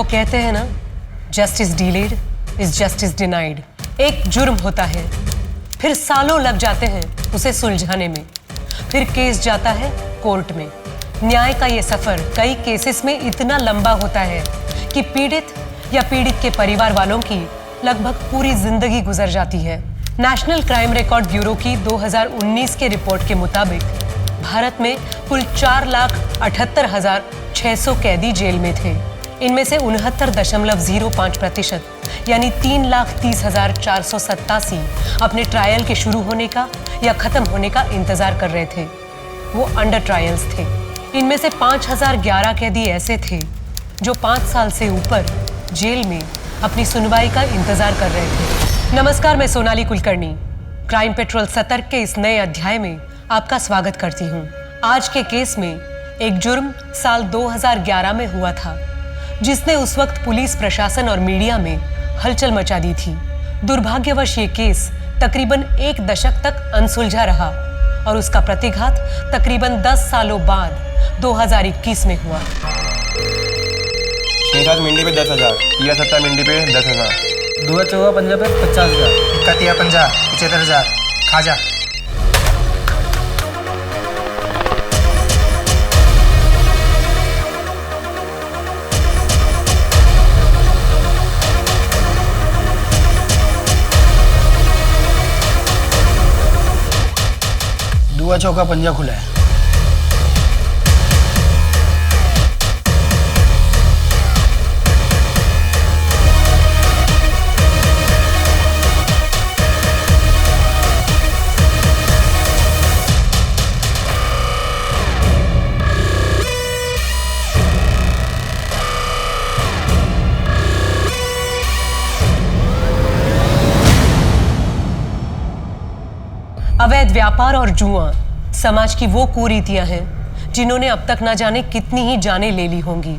वो कहते हैं ना, justice delayed is justice denied. एक जुर्म होता है, फिर सालों लग जाते हैं उसे सुलझाने में, फिर केस जाता है कोर्ट में। न्याय का ये सफर कई केसेस में इतना लंबा होता है कि पीड़ित या पीड़ित के परिवार वालों की लगभग पूरी जिंदगी गुजर जाती है। नेशनल क्राइम रिकॉर्ड ब्यूरो की 2019 के रिपोर्ट के मुताबिक भारत में कुल 4,78,600 कैदी जेल में थे। इनमें से 69.05% यानी 3,30,487 अपने ट्रायल के शुरू होने का या खत्म होने का इंतजार कर रहे थे। वो अंडर ट्रायल्स थे। इनमें से 5,011 कैदी ऐसे थे जो 5 साल से ऊपर जेल में अपनी सुनवाई का इंतजार कर रहे थे। नमस्कार, मैं सोनाली कुलकर्णी क्राइम पेट्रोल सतर्क के इस नए अध्याय में आपका स्वागत करती हूँ। आज के केस में एक जुर्म साल 2011 में हुआ था जिसने उस वक्त पुलिस प्रशासन और मीडिया में हलचल मचा दी थी। दुर्भाग्यवश ये केस तकरीबन 1 दशक तक अनसुलझा रहा और उसका प्रतिघात तकरीबन 10 सालों बाद 2021 में हुआ। 6-7 मिनटी पे 10,000, 7 मिनटी पे 10,000, 2-4 पंजा पे 50,000, 50 75,000 खाजा। दुआ चौका पंजा खुला है। अवैध व्यापार और जुआ समाज की वो कुरीतियां हैं जिन्होंने अब तक ना जाने कितनी ही जानें ले ली होंगी।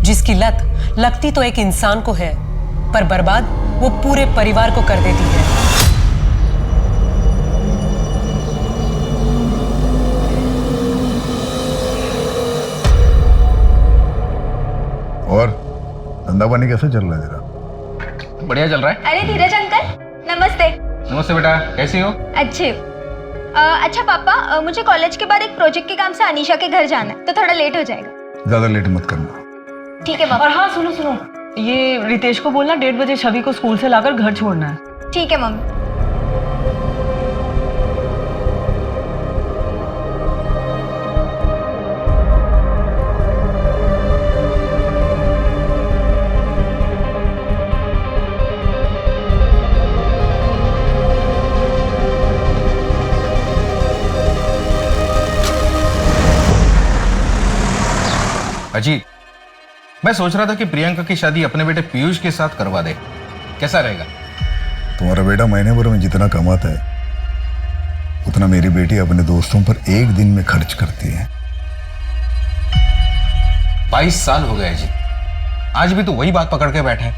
जिसकी लत लगती तो एक इंसान को है, पर बर्बाद वो पूरे परिवार को कर देती है। और धंधा पानी कैसा चल रहा है तेरा? बढ़िया चल रहा है। अरे धीरज अंकल, नमस्ते। नमस्ते बेटा, कैसी हो? अच्छे। अच्छा पापा, मुझे कॉलेज के बाद एक प्रोजेक्ट के काम से अनीशा के घर जाना है, तो थोड़ा लेट हो जाएगा। ज्यादा लेट मत करना। ठीक है पापा। और हाँ सुनो, ये रितेश को बोलना 1:30 बजे छवि को स्कूल से लाकर घर छोड़ना है। ठीक है मम्मी। अजी, मैं सोच रहा था कि प्रियंका की शादी अपने बेटे पीयूष के साथ करवा दे, कैसा रहेगा? तुम्हारा बेटा महीने भर में जितना कमाता है उतना मेरी बेटी अपने दोस्तों पर एक दिन में खर्च करती है। 22 साल हो गए जी, आज भी तो वही बात पकड़ के बैठा है।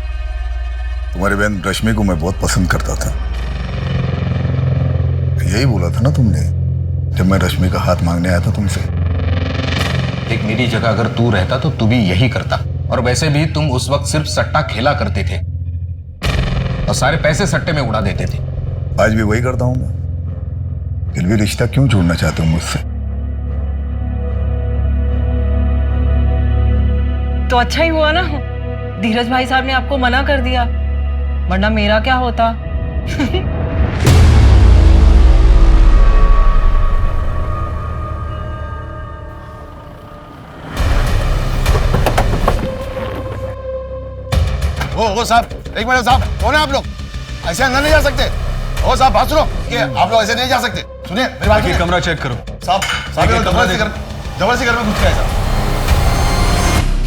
तुम्हारी बहन रश्मि को मैं बहुत पसंद करता था। यही बोला था ना तुमने जब मैं रश्मि का हाथ मांगने आया था तुमसे। एक मेरी जगह अगर तू रहता तो तू भी यही करता। और वैसे भी तुम उस वक्त सिर्फ सट्टा खेला करते थे और सारे पैसे सट्टे में उड़ा देते थे। आज भी वही करता हूं मैं। फिर भी रिश्ता क्यों छोड़ना चाहते हो मुझसे? तो अच्छा ही हुआ ना, धीरज भाई साहब ने आपको मना कर दिया, वरना मेरा क्या होता। ओ साहब, एक मिनट साहब, कौन है आप लोग? ऐसे अंदर नहीं जा सकते। ओ साहब, बात सुनो, कि आप लोग ऐसे नहीं जा सकते। सुनिए मेरी बात। कमरा चेक करो साहब। जबरदस्ती घर में घुस गए साहब।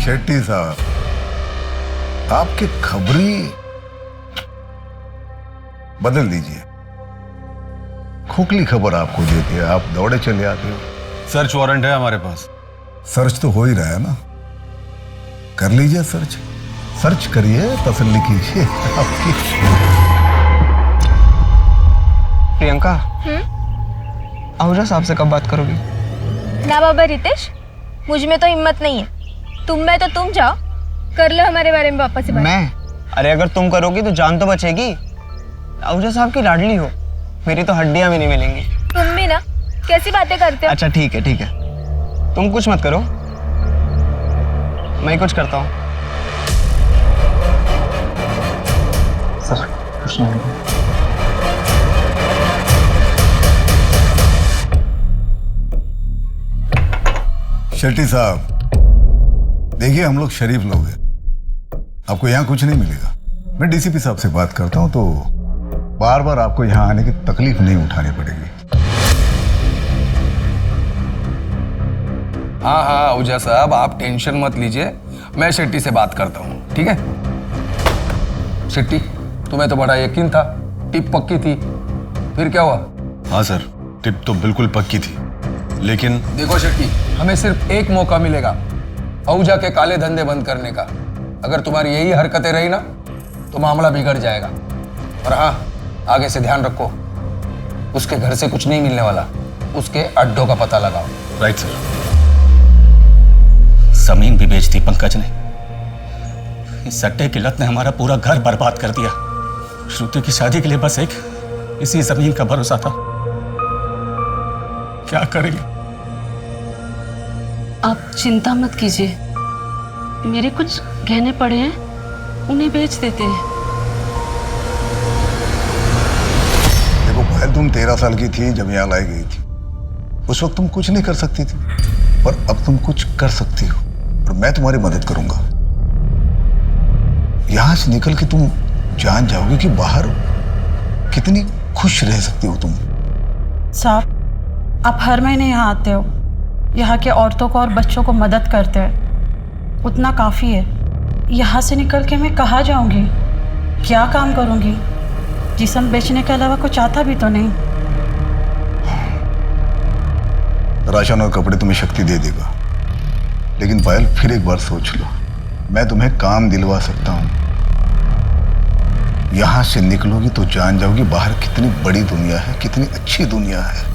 शेट्टी साहब, आपकी खबरी बदल दीजिए। खोखली खबर आपको देती है, आप दौड़े चले आते हो। सर्च वारंट है हमारे पास। सर्च तो हो ही रहा है ना, कर लीजिए सर्च। सर्च करिए, तसल्ली कीजिए आपकी। प्रियंका, आहूजा साहब से कब बात करोगी? ना बाबा रितेश, मुझ में तो हिम्मत नहीं है। तुम में तो तुम जाओ, कर लो हमारे बारे में पापा से बात। मैं? अरे अगर तुम करोगी तो जान तो बचेगी। आहूजा साहब की लाडली हो, मेरी तो हड्डियां भी नहीं मिलेंगी। तुम भी ना, कैसी बातें करते हो। अच्छा ठीक है ठीक है, तुम कुछ मत करो, मैं कुछ करता हूँ। सर कुछ नहीं। शेट्टी साहब, देखिए हम लोग शरीफ लोग हैं, आपको यहाँ कुछ नहीं मिलेगा। मैं डीसीपी साहब से बात करता हूँ तो बार बार आपको यहाँ आने की तकलीफ नहीं उठानी पड़ेगी। हाँ हाँ आहूजा साहब, आप टेंशन मत लीजिए, मैं शेट्टी से बात करता हूँ, ठीक है। शेट्टी, तुम्हें तो बड़ा यकीन था, टिप पक्की थी, फिर क्या हुआ? हाँ सर, टिप तो बिल्कुल पक्की थी, लेकिन देखो शेट्टी, हमें सिर्फ एक मौका मिलेगा आहूजा के काले धंधे बंद करने का। अगर तुम्हारी यही हरकतें रही ना तो मामला बिगड़ जाएगा। और हाँ, आगे से ध्यान रखो, उसके घर से कुछ नहीं मिलने वाला, उसके अड्डों का पता लगाओ। Right sir. जमीन भी बेच दी पंकज ने। इस सट्टे की लत ने हमारा पूरा घर बर्बाद कर दिया। श्रुति की शादी के लिए बस एक इसी जमीन का भरोसा था। क्या करेंगे? आप चिंता मत कीजिए, मेरे कुछ गहने पड़े हैं, उन्हें बेच देते हैं। देखो पहले तुम 13 साल की थी जब यहाँ लाई गई थी, उस वक्त तुम कुछ नहीं कर सकती थी, पर अब तुम कुछ कर सकती हो और मैं तुम्हारी मदद करूंगा। यहां से निकल के तुम जान जाओगे कि बाहर कितनी खुश रह सकती हो तुम। साहब, आप हर महीने यहाँ आते हो, यहाँ के औरतों को और बच्चों को मदद करते हैं, उतना काफ़ी है। यहाँ से निकल के मैं कहाँ जाऊँगी, क्या काम करूँगी? जिस्म बेचने के अलावा कुछ आता भी तो नहीं। राशन और कपड़े तुम्हें शक्ति दे देगा, लेकिन पायल फिर एक बार सोच लो, मैं तुम्हें काम दिलवा सकता हूँ। यहां से निकलोगी तो जान जाओगी बाहर कितनी बड़ी दुनिया है, कितनी अच्छी दुनिया है।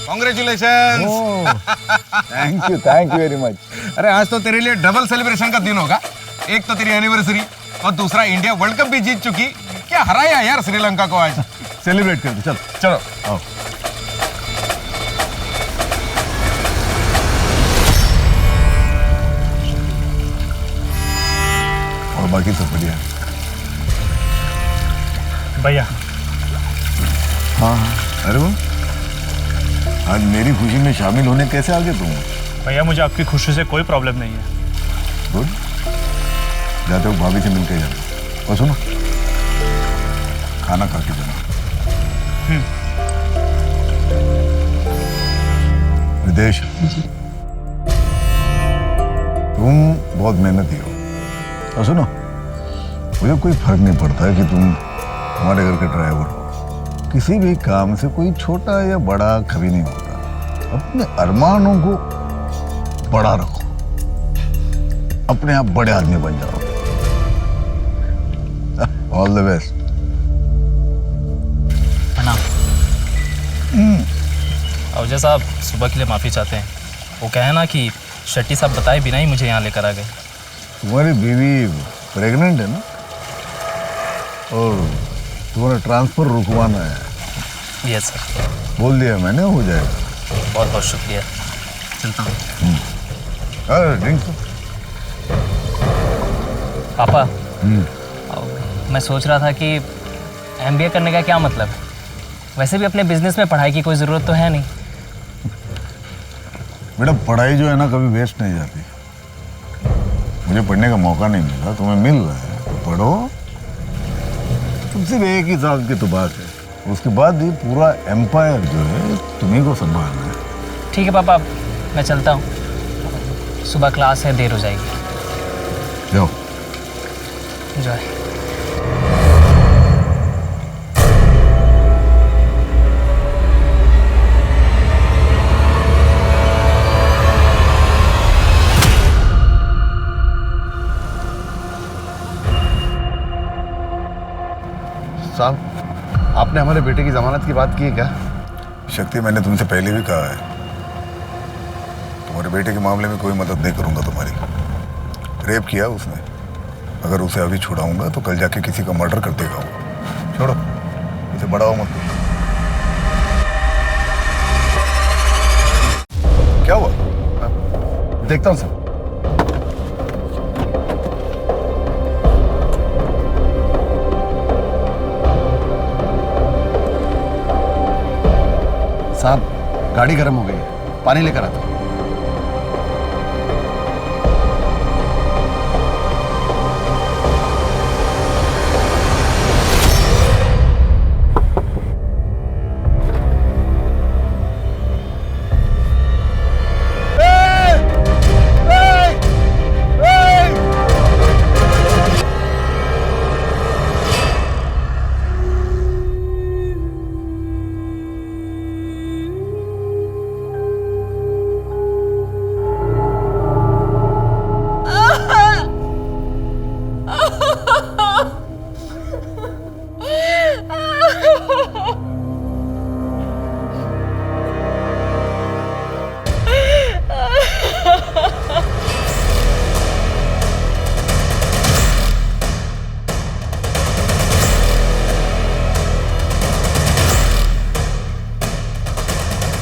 Congratulation. Thank you very much. अरे आज तो तेरे लिए डबल सेलिब्रेशन का दिन होगा, एक तो तेरी एनिवर्सरी और दूसरा इंडिया वर्ल्ड कप भी जीत चुकी। क्या हराया यार श्रीलंका को आज। सेलिब्रेट करते चलो चलो आओ। और बाकी सब बढ़िया? भैया। हाँ हाँ, अरे वो आज मेरी खुशी में शामिल होने कैसे आ गए तुम? भैया मुझे आपकी खुशी से कोई प्रॉब्लम नहीं है। गुड, जाते हो भाभी से मिलके जाना। और सुनो, खाना खा के जाना। विदेश, तुम बहुत मेहनती हो। और सुनो, मुझे कोई फर्क नहीं पड़ता है कि तुम हमारे घर के ड्राइवर हो। किसी भी काम से कोई छोटा या बड़ा कभी नहीं होता। अपने अरमानों को बड़ा रखो, अपने आप बड़े आदमी बन जाओ। All the best. आहूजा साहब सुबह के लिए माफ़ी चाहते हैं। वो कहे ना कि शेट्टी साहब बताए बिना ही मुझे यहाँ लेकर आ गए। तुम्हारी बीवी प्रेग्नेंट है ना, और तुम्हारा ट्रांसफर रुकवाना है। Yes sir. बोल दिया मैंने, हो जाएगा। बहुत बहुत शुक्रिया, चलता हूँ। अरे ड्रिंक तो। पापा, मैं सोच रहा था कि MBA करने का क्या मतलब है? वैसे भी अपने बिजनेस में पढ़ाई की कोई ज़रूरत तो है नहीं। बेटा पढ़ाई जो है ना कभी वेस्ट नहीं जाती। मुझे पढ़ने का मौका नहीं मिला, तुम्हें मिल रहा है तो पढ़ो। तुम सिर्फ 1 ही साल की तो बात है, उसके बाद ये पूरा एम्पायर जो है तुम्हीं को संभालना है। ठीक है पापा, मैं चलता हूँ, सुबह क्लास है, देर हो जाएगी। जाओ। एंजॉय। साहब, आपने हमारे बेटे की जमानत की बात की है क्या? शक्ति, मैंने तुमसे पहले भी कहा है, तुम्हारे बेटे के मामले में कोई मदद नहीं करूंगा तुम्हारी। रेप किया उसने, अगर उसे अभी छुड़ाऊंगा तो कल जाके किसी का मर्डर कर देगा वो। छोड़ो, इसे बढ़ाओ मत। क्या हुआ? देखता हूँ सर। साहब, गाड़ी गर्म हो गई है, पानी लेकर आता हूं।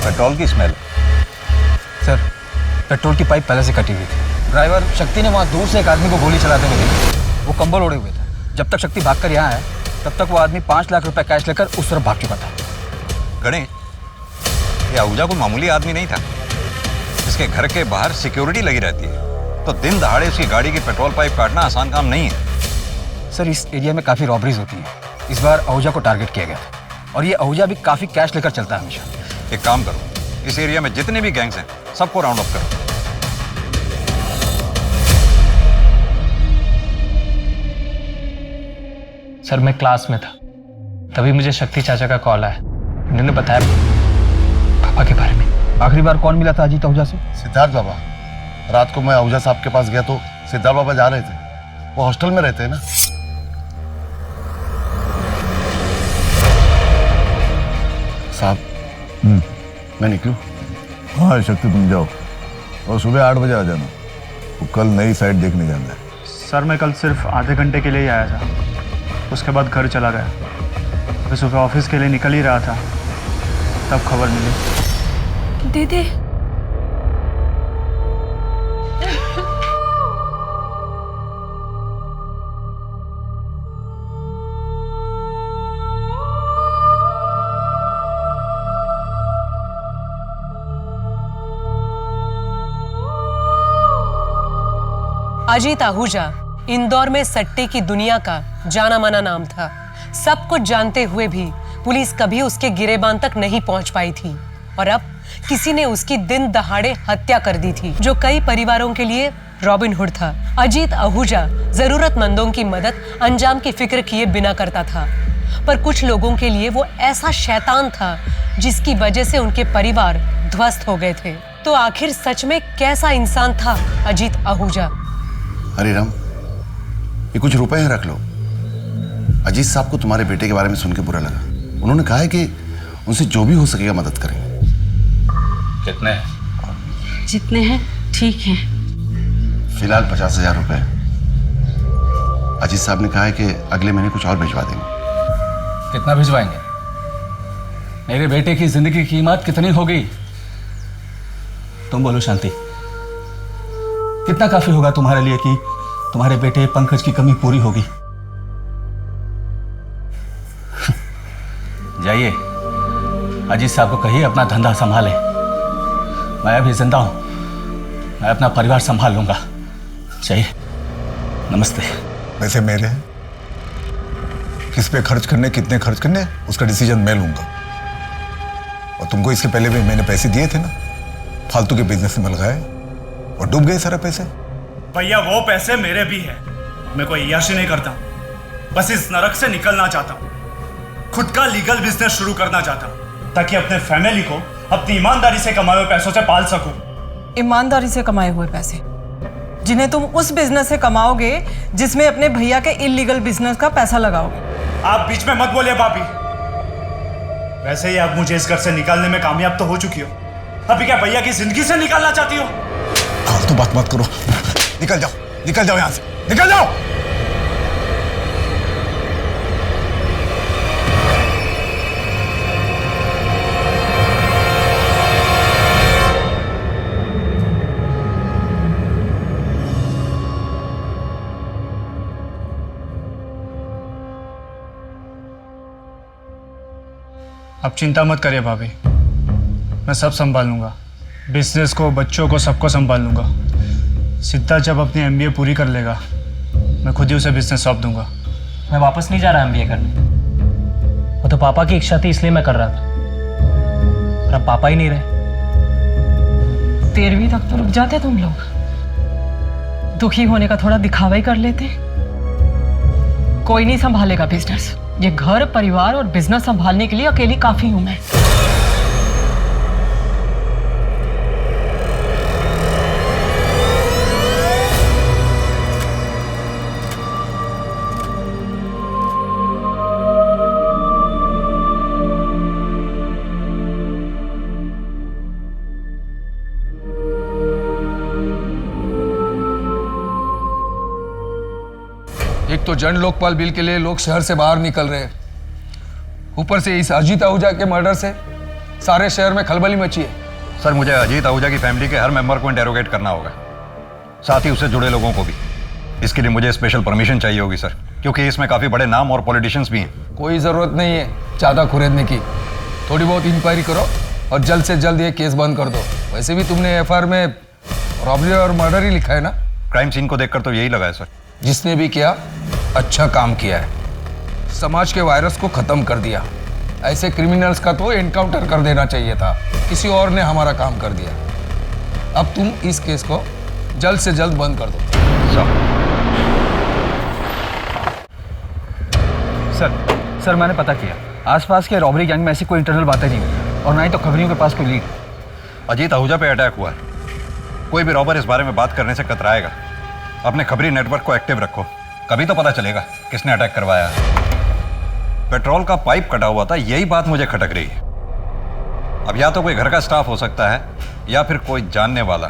पेट्रोल की स्मेल। सर, पेट्रोल की पाइप पहले से कटी हुई थी। ड्राइवर शक्ति ने वहाँ दूर से एक आदमी को गोली चलाते हुए देखी। वो कंबल ओढ़े हुए थे। जब तक शक्ति भागकर यहाँ आया, तब तक वो आदमी 5 लाख रुपए कैश लेकर उस तरफ भाग चुका था। गणेश, ये आहूजा कोई मामूली आदमी नहीं था। इसके घर के बाहर सिक्योरिटी लगी रहती है, तो दिन दहाड़े उसकी गाड़ी की पेट्रोल पाइप काटना आसान काम नहीं है। सर, इस एरिया में काफ़ी रॉबरीज होती हैं। इस बार आहूजा को टारगेट किया गया था, और ये आहूजा भी काफ़ी कैश लेकर चलता है हमेशा। एक काम करो, इस एरिया में जितने भी गैंग्स हैं सबको राउंड अप करो। सर, मैं क्लास में था, तभी मुझे शक्ति चाचा का कॉल आया। उन्होंने बताया पापा के बारे में। आखिरी बार कौन मिला था अजीत आहूजा से? सिद्धार्थ बाबा। रात को मैं आहूजा साहब के पास गया तो सिद्धार्थ बाबा जा रहे थे। वो हॉस्टल में रहते हैं ना। साहब, मैं निकलूं? हाँ शक्ति, तुम जाओ और सुबह 8 बजे आ जाना। वो कल नई साइट देखने जाना है। सर, मैं कल सिर्फ आधे घंटे के लिए ही आया था, उसके बाद घर चला गया। मैं सुबह ऑफिस के लिए निकल ही रहा था, तब खबर मिली। दीदी, अजीत आहूजा इंदौर में सट्टे की दुनिया का जाना माना नाम था। सब कुछ जानते हुए भी पुलिस कभी उसके गिरेबान तक नहीं पहुंच पाई थी, और अब किसी ने उसकी दिन दहाड़े हत्या कर दी थी, जो कई परिवारों के लिए रॉबिन हुड था। अजीत आहूजा जरूरतमंदों की मदद अंजाम की फिक्र किए बिना करता था, पर कुछ लोगों के लिए वो ऐसा शैतान था जिसकी वजह से उनके परिवार ध्वस्त हो गए थे। तो आखिर सच में कैसा इंसान था अजीत आहूजा? अरे राम, ये कुछ रुपए हैं, रख लो। अजीत साहब को तुम्हारे बेटे के बारे में सुन के बुरा लगा। उन्होंने कहा है कि उनसे जो भी हो सकेगा मदद करेंगे। कितने? जितने हैं ठीक हैं। फिलहाल 50,000 रुपए। अजीत साहब ने कहा है कि अगले महीने कुछ और भिजवा देंगे। कितना भिजवाएंगे? मेरे बेटे की जिंदगी की कीमत कितनी होगी? तुम बोलो शांति, कितना काफी होगा तुम्हारे लिए कि तुम्हारे बेटे पंकज की कमी पूरी होगी? जाइए, अजीत साहब को कहिए अपना धंधा संभाले। मैं अभी जिंदा हूं, मैं अपना परिवार संभाल लूंगा। चाहिए। नमस्ते। वैसे मेरे किस पे खर्च करने, कितने खर्च करने, उसका डिसीजन मैं लूंगा। और तुमको इसके पहले भी मैंने पैसे दिए थे ना, फालतू के बिजनेस में लगाए और डूब गए सारे पैसे। भैया वो पैसे मेरे भी है, मैं कोई अय्याशी नहीं करता, बस इस नरक से निकलना चाहता हूँ। खुद का लीगल बिजनेस शुरू करना चाहता हूँ ताकि अपने फैमिली को अपनी ईमानदारी से कमाए हुए पैसों से पाल सकूं। ईमानदारी से कमाए हुए पैसे जिन्हें तुम उस बिजनेस से कमाओगे जिसमें अपने भैया के इलीगल बिजनेस का पैसा लगाओगे। आप बीच में मत बोलिए भाभी। वैसे ही आप मुझे इस घर से निकालने में कामयाब तो हो चुकी हो, अभी क्या भैया की जिंदगी से निकालना चाहती हो? फालतू बात मत करो, निकल जाओ यहां से, निकल जाओ। आप चिंता मत करिए भाभी, मैं सब संभाल लूंगा, बिजनेस को, बच्चों को, सबको संभाल लूंगा। सिद्धार्थ जब अपनी एमबीए पूरी कर लेगा मैं खुद ही उसे बिजनेस सौंप दूंगा। मैं वापस नहीं जा रहा एमबीए करने, वो तो पापा की इच्छा थी इसलिए मैं कर रहा था, और अब पापा ही नहीं रहे। 13वीं तक तो रुक जाते तुम लोग, दुखी होने का थोड़ा दिखावा ही कर लेते। कोई नहीं संभालेगा बिजनेस, ये घर, परिवार और बिजनेस संभालने के लिए अकेली काफी हूं मैं। एक तो जन लोकपाल बिल के लिए लोग शहर से बाहर निकल रहे हैं, ऊपर से इस अजीत आहूजा के मर्डर से सारे शहर में खलबली मची है। सर, मुझे अजीत आहूजा की फैमिली के हर मेंबर को इंटेरोगेट करना होगा, साथ ही उससे जुड़े लोगों को भी। इसके लिए मुझे स्पेशल परमिशन चाहिए होगी सर, क्योंकि इसमें काफ़ी बड़े नाम और पॉलिटिशियंस भी हैं। कोई ज़रूरत नहीं है ज़्यादा खुरेदने की, थोड़ी बहुत इंक्वायरी करो और जल्द से जल्द ये केस बंद कर दो। वैसे भी तुमने एफआईआर में रॉबरी और मर्डर ही लिखा है ना? क्राइम सीन को देखकर तो यही लगा है सर। जिसने भी किया अच्छा काम किया है, समाज के वायरस को खत्म कर दिया। ऐसे क्रिमिनल्स का तो एनकाउंटर कर देना चाहिए था, किसी और ने हमारा काम कर दिया। अब तुम इस केस को जल्द से जल्द बंद कर दो। सर मैंने पता किया, आसपास के रॉबरी गैंग में ऐसी कोई इंटरनल बातें नहीं हुई और ना ही तो खबरियों के पास कोई लीड। अजीत आहूजा पे अटैक हुआ है, कोई भी रॉबर इस बारे में बात करने से कतराएगा। अपने खबरी नेटवर्क को एक्टिव रखो, कभी तो पता चलेगा किसने अटैक करवाया है। पेट्रोल का पाइप कटा हुआ था, यही बात मुझे खटक रही है। अब या तो कोई घर का स्टाफ हो सकता है या फिर कोई जानने वाला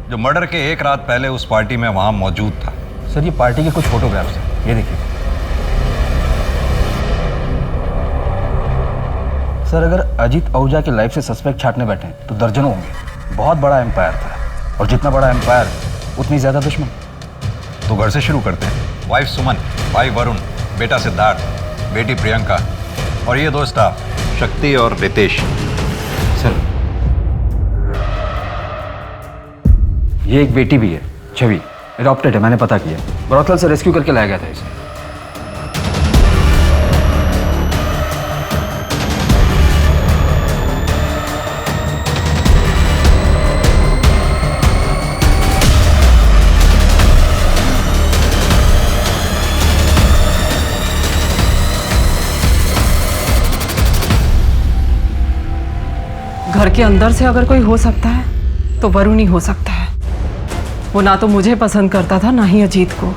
जो मर्डर के एक रात पहले उस पार्टी में वहां मौजूद था। सर, ये पार्टी के कुछ फोटोग्राफ्स हैं, ये देखिए। सर, अगर अजीत आहूजा की लाइफ से सस्पेक्ट छाटने बैठे तो दर्जनों होंगे। बहुत बड़ा एम्पायर था, और जितना बड़ा एम्पायर उतनी ज्यादा दुश्मन। तो घर से शुरू करते हैं। वाइफ सुमन, भाई वरुण, बेटा सिद्धार्थ, बेटी प्रियंका और ये दो स्टाफ शक्ति और रितेश। सर, ये एक बेटी भी है, छवि, एडॉप्टेड है, मैंने पता किया। ब्रॉथल से रेस्क्यू करके लाया गया था इसे। घर के अंदर से अगर कोई हो सकता है तो वरुण ही हो सकता है। वो ना तो मुझे पसंद करता था, ना ही अजीत को।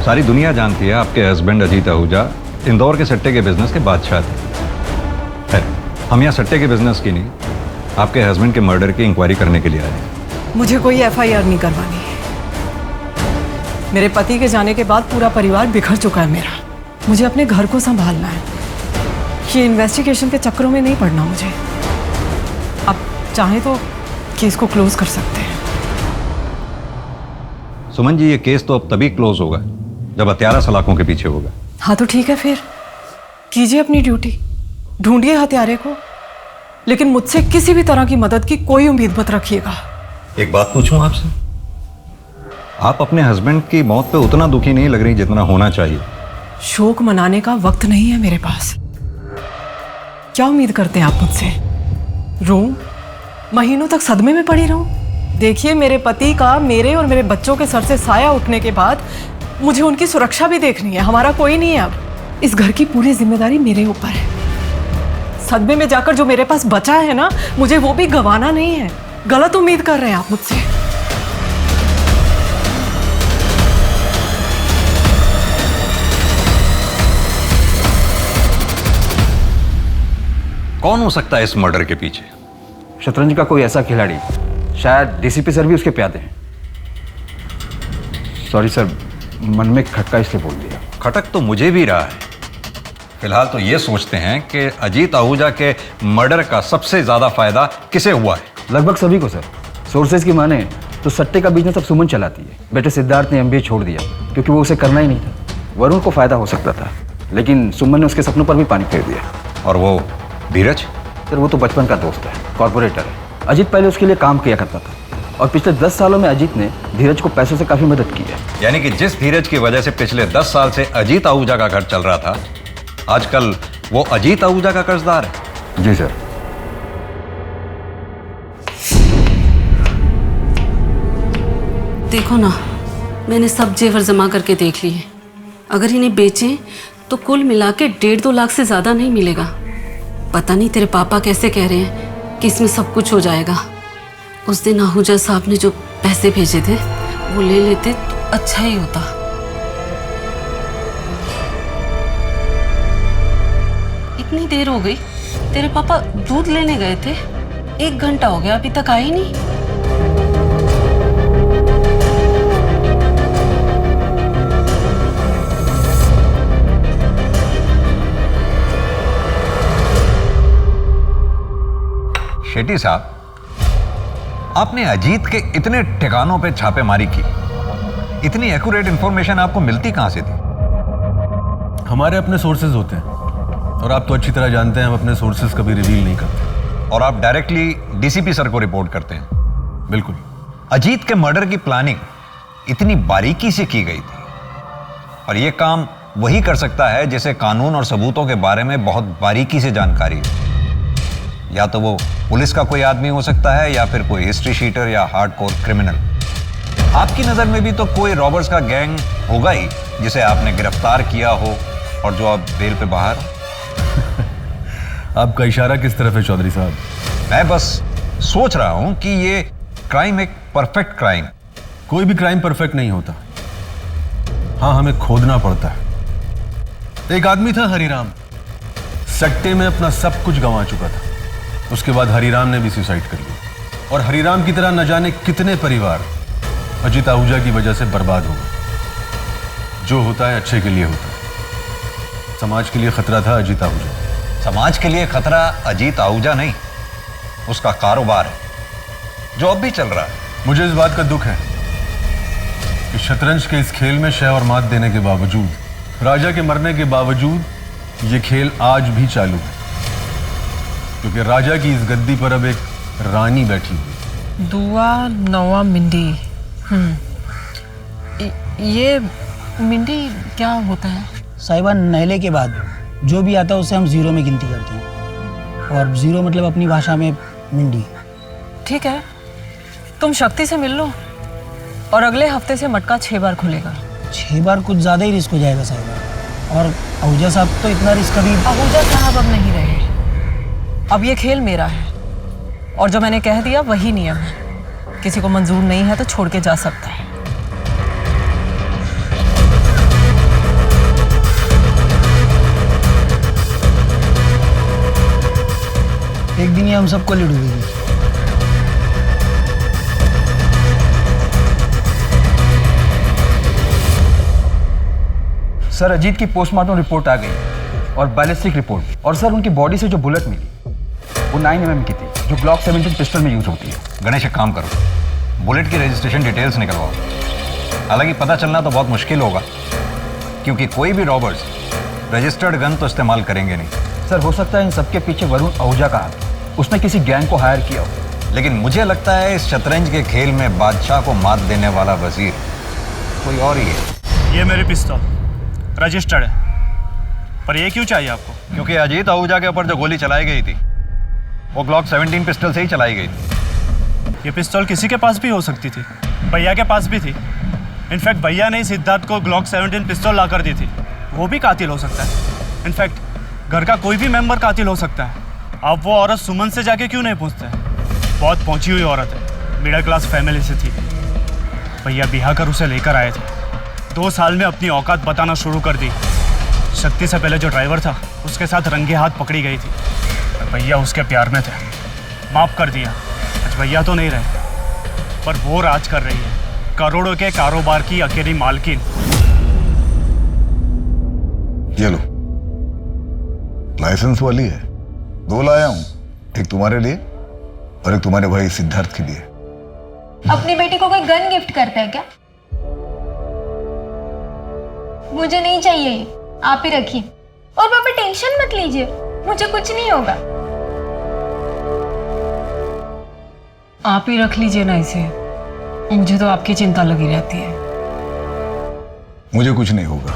सारी दुनिया जानती है आपके हस्बैंड अजीत आहूजा इंदौर के सट्टे के बिजनेस के बादशाह थे। हम यहाँ सट्टे के बिजनेस की नहीं, आपके हस्बैंड के मर्डर की इंक्वायरी करने के लिए आए हैं। मुझे कोई एफआईआर नहीं करवानी। मेरे पति के जाने के बाद पूरा परिवार बिखर चुका है मेरा। मुझे अपने घर को संभालना है, ये इन्वेस्टिगेशन के चक्करों में नहीं पड़ना मुझे। अब चाहे तो केस को क्लोज कर सकते हैं। सुमन जी, ये केस तो अब तभी क्लोज होगा जब हत्यारा सलाखों के पीछे होगा। हाँ तो ठीक है, फिर कीजिए अपनी ड्यूटी, ढूंढिए हत्यारे को, लेकिन मुझसे किसी भी तरह की मदद की कोई उम्मीद मत रखिएगा। एक बात पूछूं आपसे, आप अपने हस्बैंड की मौत पे उतना दुखी नहीं लग रही जितना होना चाहिए। शोक मनाने का वक्त नहीं है मेरे पास। क्या उम्मीद करते हैं आप मुझसे? रोऊं? महीनों तक सदमे में पड़ी रहूं? देखिए, मेरे पति का मेरे और मेरे बच्चों के सर से साया उठने के बाद मुझे उनकी सुरक्षा भी देखनी है। हमारा कोई नहीं है अब। इस घर की पूरी जिम्मेदारी मेरे ऊपर है। सदमे में जाकर जो मेरे पास बचा है ना, मुझे वो भी गंवाना नहीं है। गलत उम्मीद कर रहे हैं आप मुझसे। कौन हो सकता है इस मर्डर के पीछे? शतरंज का कोई ऐसा खिलाड़ी, शायद डीसीपी सर भी उसके प्यादे हैं। सॉरी सर, मन में खटका इसलिए बोल दिया। खटक तो मुझे भी रहा है। फिलहाल तो ये सोचते हैं कि अजीत आहूजा के मर्डर का सबसे ज्यादा फायदा किसे हुआ है? लगभग सभी को सर। सोर्सेज की माने तो सट्टे का बिजनेस अब सुमन चलाती है। बेटे सिद्धार्थ ने एमबीए छोड़ दिया क्योंकि वो उसे करना ही नहीं था। वरुण को फायदा हो सकता था, लेकिन सुमन ने उसके सपनों पर भी पानी फेर दिया। और वो धीरज? सर वो तो बचपन का दोस्त है, कॉर्पोरेटर है। अजीत पहले उसके लिए काम किया करता था और पिछले 10 सालों में अजीत ने धीरज को पैसों से काफी मदद की है। यानी कि जिस धीरज की वजह से पिछले 10 साल से अजीत आहूजा का घर चल रहा था, आजकल वो अजीत आहूजा का कर्जदार है। जी सर। देखो ना, मैंने सब जेवर जमा करके देख लिए। अगर इन्हें बेचें तो कुल मिला के 1.5-2 लाख से ज्यादा नहीं मिलेगा। पता नहीं तेरे पापा कैसे कह रहे हैं कि इसमें सब कुछ हो जाएगा। उस दिन आहूजा साहब ने जो पैसे भेजे थे वो ले लेते तो अच्छा ही होता। इतनी देर हो गई, तेरे पापा दूध लेने गए थे। 1 घंटा हो गया, अभी तक आए ही नहीं। शेट्टी साहब, आपने अजीत के इतने ठिकानों पे छापेमारी की, इतनी एक्यूरेट इंफॉर्मेशन आपको मिलती कहां से थी? हमारे अपने सोर्सेज होते हैं और आप तो अच्छी तरह जानते हैं हम अपने सोर्सेज कभी रिवील नहीं करते। और आप डायरेक्टली डीसीपी सर को रिपोर्ट करते हैं? बिल्कुल। अजीत के मर्डर की प्लानिंग इतनी बारीकी से की गई थी, और यह काम वही कर सकता है जिसे कानून और सबूतों के बारे में बहुत बारीकी से जानकारी है। या तो वो पुलिस का कोई आदमी हो सकता है या फिर कोई हिस्ट्री शीटर या हार्डकोर क्रिमिनल। आपकी नजर में भी तो कोई रॉबर्स का गैंग होगा ही जिसे आपने गिरफ्तार किया हो और जो अब बेल पे बाहर हो। आपका इशारा किस तरफ है चौधरी साहब? मैं बस सोच रहा हूं कि ये क्राइम एक परफेक्ट क्राइम। कोई भी क्राइम परफेक्ट नहीं होता। हाँ, हमें खोदना पड़ता है। एक आदमी था हरिराम, सट्टे में अपना सब कुछ गंवा चुका था। उसके बाद हरिराम ने भी सुसाइड कर लिया और हरिराम की तरह न जाने कितने परिवार अजीत आहूजा की वजह से बर्बाद हो गए। जो होता है अच्छे के लिए होता है। समाज के लिए खतरा था अजीत आहूजा। समाज के लिए खतरा अजीत आहूजा नहीं, उसका कारोबार है जो अब भी चल रहा है। मुझे इस बात का दुख है कि शतरंज के इस खेल में शह और मात देने के बावजूद, राजा के मरने के बावजूद ये खेल आज भी चालू है, क्योंकि राजा की इस गद्दी पर अब एक रानी बैठी हुई। दुआ नवा मिंडी। ये मिंडी क्या होता है? साहिबा, नहले के बाद जो भी आता है उसे हम 0 में गिनती करते हैं, और 0 मतलब अपनी भाषा में मिंडी। ठीक है, तुम शक्ति से मिल लो और अगले हफ्ते से मटका 6 बार खुलेगा। 6 बार कुछ ज़्यादा ही रिस्क हो जाएगा साहिबा। और आहूजा साहब तो इतना रिस्क कभी। आहूजा साहब अब नहीं रहे। अब ये खेल मेरा है और जो मैंने कह दिया वही नियम है। किसी को मंजूर नहीं है तो छोड़ के जा सकता है। एक दिन ही हम सबको लड़ डूबेगी। सर, अजीत की पोस्टमार्टम रिपोर्ट आ गई और बैलिस्टिक रिपोर्ट भी। और सर, उनकी बॉडी से जो बुलेट मिली वो 9 mm की थी, जो ग्लॉक 17 पिस्टल में यूज होती है। गणेश, एक काम करो, बुलेट की रजिस्ट्रेशन डिटेल्स निकलवाओ। हालांकि पता चलना तो बहुत मुश्किल होगा, क्योंकि कोई भी रॉबर्स रजिस्टर्ड गन तो इस्तेमाल करेंगे नहीं। सर, हो सकता है इन सबके पीछे वरुण आहूजा का हाथ, उसने किसी गैंग को हायर किया हो। लेकिन मुझे लगता है इस शतरंज के खेल में बादशाह को मात देने वाला वजीर कोई और ही है। ये मेरी पिस्तौल रजिस्टर्ड है। पर ये क्यों चाहिए आपको? क्योंकि अजीत आहूजा के ऊपर जो गोली चलाई गई थी वो ग्लॉक 17 पिस्टल से ही चलाई गई थी। ये पिस्तौल किसी के पास भी हो सकती थी, भैया के पास भी थी। इनफैक्ट भैया ने सिद्धार्थ को ग्लॉक 17 पिस्तौल ला कर दी थी। वो भी कातिल हो सकता है। इनफैक्ट घर का कोई भी मेंबर कातिल हो सकता है। अब वो औरत सुमन से जाके क्यों नहीं पूछते? बहुत पहुंची हुई औरत है, मिडिल क्लास फैमिली से थी। भैया बिहा कर उसे लेकर आए थे। 2 साल में अपनी औकात बताना शुरू कर दी। शक्ति से पहले जो ड्राइवर था उसके साथ रंगे हाथ पकड़ी गई थी। भैया उसके प्यार में थे, माफ कर दिया। आज भैया तो नहीं रहे, पर वो राज कर रही है, करोड़ों के कारोबार की अकेली मालकिन। ये लो, लाइसेंस वाली है। 2 लाया हूं, एक तुम्हारे लिए और एक तुम्हारे भाई सिद्धार्थ के लिए। अपनी बेटी को कोई गन गिफ्ट करता है क्या? मुझे नहीं चाहिए ये, आप ही रखिए। और पापा टेंशन मत लीजिए, मुझे कुछ नहीं होगा। आप ही रख लीजिए ना इसे, मुझे तो आपकी चिंता लगी रहती है। मुझे कुछ नहीं होगा,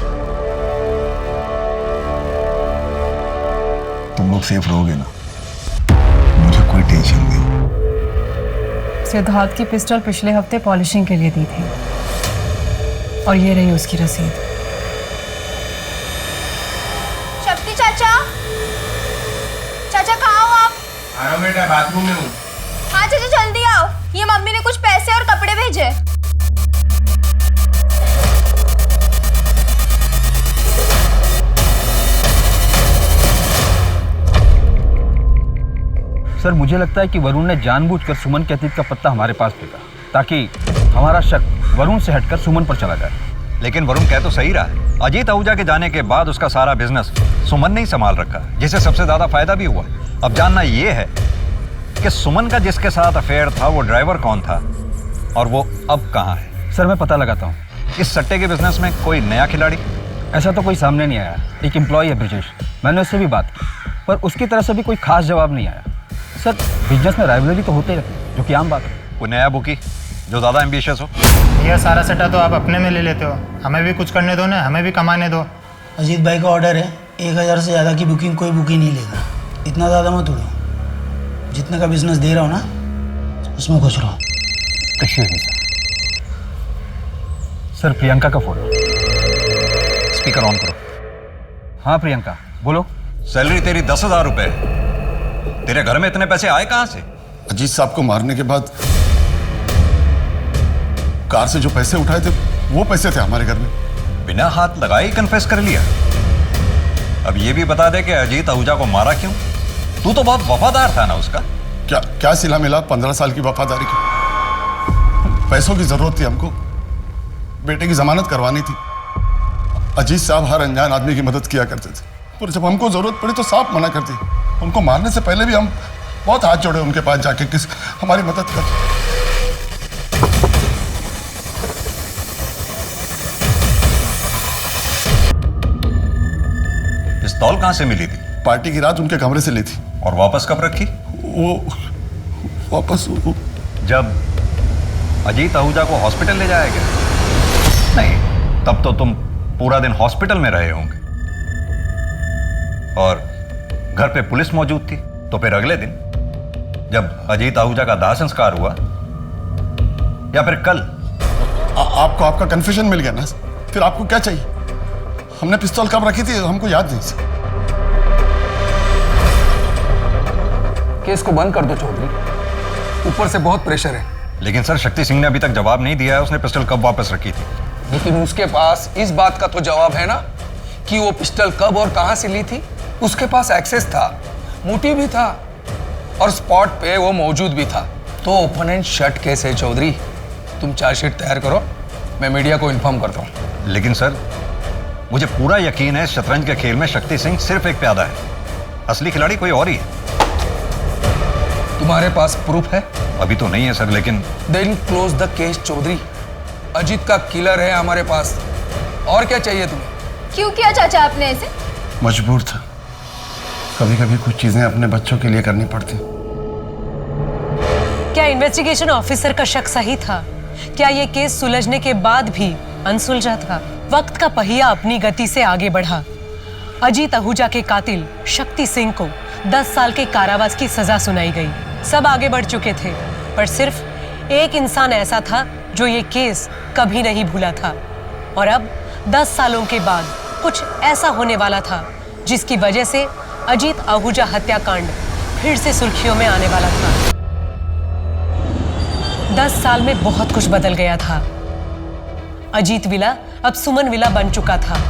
तुम लोग सेफ रहोगे ना, मुझे कोई टेंशन नहीं। सिद्धार्थ की पिस्टल पिछले हफ्ते पॉलिशिंग के लिए दी थी और ये रही उसकी रसीद। शक्ति चाचा, चाचा कहाँ हो आप? आ रहा हूँ बेटा, बाथरूम में हूँ। हाँ चाचा जल्दी आओ, ये मम्मी ने कुछ पैसे और कपड़े भेजे। सर मुझे लगता है कि वरुण ने जानबूझकर सुमन के अतीत का पत्ता हमारे पास फेंका ताकि हमारा शक वरुण से हटकर सुमन पर चला जाए। लेकिन वरुण कह तो सही रहा है, अजीत आहूजा के जाने के बाद उसका सारा बिजनेस सुमन ने ही संभाल रखा, जिससे सबसे ज्यादा फायदा भी हुआ। अब जानना यह है कि सुमन का जिसके साथ अफेयर था वो ड्राइवर कौन था और वो अब कहाँ है। सर मैं पता लगाता हूँ। इस सट्टे के बिजनेस में कोई नया खिलाड़ी? ऐसा तो कोई सामने नहीं आया। एक एम्प्लॉय है ब्रिजेश, मैंने उससे भी बात की पर उसकी तरफ से भी कोई खास जवाब नहीं आया। सर बिजनेस में राइवलरी तो होते रहते हैं, जो कि आम बात है। कोई नया बुकी जो ज़्यादा एम्बिशियस हो? यह सारा सट्टा तो आप अपने में ले लेते हो, हमें भी कुछ करने दो ना, हमें भी कमाने दो। अजीत भाई का ऑर्डर है, 1000 से ज़्यादा की बुकिंग कोई बुकिंग नहीं लेगा। इतना ज़्यादा मत उड़ो, जितने का बिजनेस दे रहा हो ना उसमें खुश रहो। एक्सक्यूज मी सर, प्रियंका का फोन। स्पीकर ऑन करो। हाँ प्रियंका बोलो। सैलरी तेरी 10,000 रुपए है, तेरे घर में इतने पैसे आए कहां से? अजीत साहब को मारने के बाद कार से जो पैसे उठाए थे वो पैसे थे हमारे घर में। बिना हाथ लगाए ही कन्फेस कर लिया। अब ये भी बता दे कि अजीत आहूजा को मारा क्यों? तू तो बहुत वफादार था ना उसका। क्या सिला मिला 15 साल की वफादारी की? पैसों की जरूरत थी हमको, बेटे की जमानत करवानी थी। अजीत साहब हर अनजान आदमी की मदद किया करते थे, पर जब हमको जरूरत पड़ी तो साफ मना कर दी। उनको मारने से पहले भी हम बहुत हाथ जोड़े उनके पास जाके, किस हमारी मदद कर। पिस्तौल कहां से मिली थी? पार्टी की रात उनके कमरे से ली थी। और वापस कब रखी? वापस जब अजीत आहूजा को हॉस्पिटल ले जाया गया? नहीं, तब तो तुम पूरा दिन हॉस्पिटल में रहे होंगे और घर पे पुलिस मौजूद थी। तो फिर अगले दिन जब अजीत आहूजा का दाह संस्कार हुआ या फिर कल? आपको आपका कन्फ्यूजन मिल गया ना? फिर आपको क्या चाहिए? हमने पिस्तौल कब रखी थी हमको याद नहीं। केस को बंद कर दो चौधरी, ऊपर से बहुत प्रेशर है। लेकिन सर शक्ति सिंह ने अभी तक जवाब नहीं दिया है उसने पिस्टल कब वापस रखी थी। लेकिन उसके पास इस बात का तो जवाब है ना कि वो पिस्टल कब और कहां से ली थी। उसके पास एक्सेस था, मोटिव भी था और स्पॉट पे वो मौजूद भी था। तो ओपोनेंट शट केस है चौधरी। तुम चार्जशीट तैयार करो, मैं मीडिया को इन्फॉर्म करता हूं। लेकिन सर मुझे पूरा यकीन है शतरंज के खेल में शक्ति सिंह सिर्फ एक प्यादा है, असली खिलाड़ी कोई और ही है। तुम्हारे पास प्रूफ है? अभी तो नहीं है सर, लेकिन then close the case Chaudhary. Ajit का किलर है हमारे पास, और क्या चाहिए तुम्हें? क्यों किया चाचा आपने ऐसे? मजबूर था, कभी कभी कुछ चीजें अपने बच्चों के लिए करनी पड़ती। क्या इन्वेस्टिगेशन ऑफिसर का शक सही था? क्या ये केस सुलझने के बाद भी अनसुलझा था? वक्त का पहिया अपनी गति से आगे बढ़ा। अजीत आहूजा के कातिल शक्ति सिंह को 10 साल के कारावास की सजा सुनाई गई। सब आगे बढ़ चुके थे, पर सिर्फ एक इंसान ऐसा था जो ये केस कभी नहीं भूला था। और अब 10 सालों के बाद कुछ ऐसा होने वाला था जिसकी वजह से अजीत आहूजा हत्याकांड फिर से सुर्खियों में आने वाला था। 10 साल में बहुत कुछ बदल गया था। अजीत विला अब सुमन विला बन चुका था।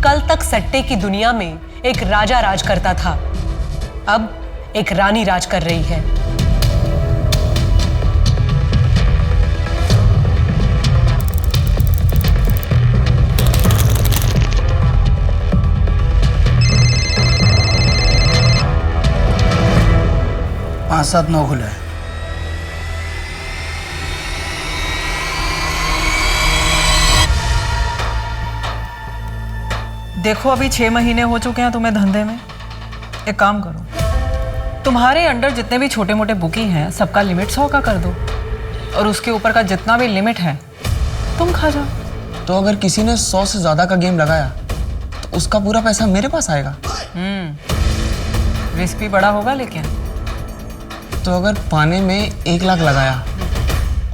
कल तक सट्टे की दुनिया में एक राजा राज करता था, अब एक रानी राज कर रही है। पाँच 7 9 खुला है। देखो अभी 6 महीने हो चुके हैं तुम्हें धंधे में। एक काम करो, तुम्हारे अंडर जितने भी छोटे मोटे बुकी हैं सबका लिमिट 100 का कर दो, और उसके ऊपर का जितना भी लिमिट है तुम खा जाओ। तो अगर किसी ने 100 से ज़्यादा का गेम लगाया तो उसका पूरा पैसा मेरे पास आएगा। रिस्क भी बड़ा होगा, लेकिन तो अगर पाने में 1 लाख लगाया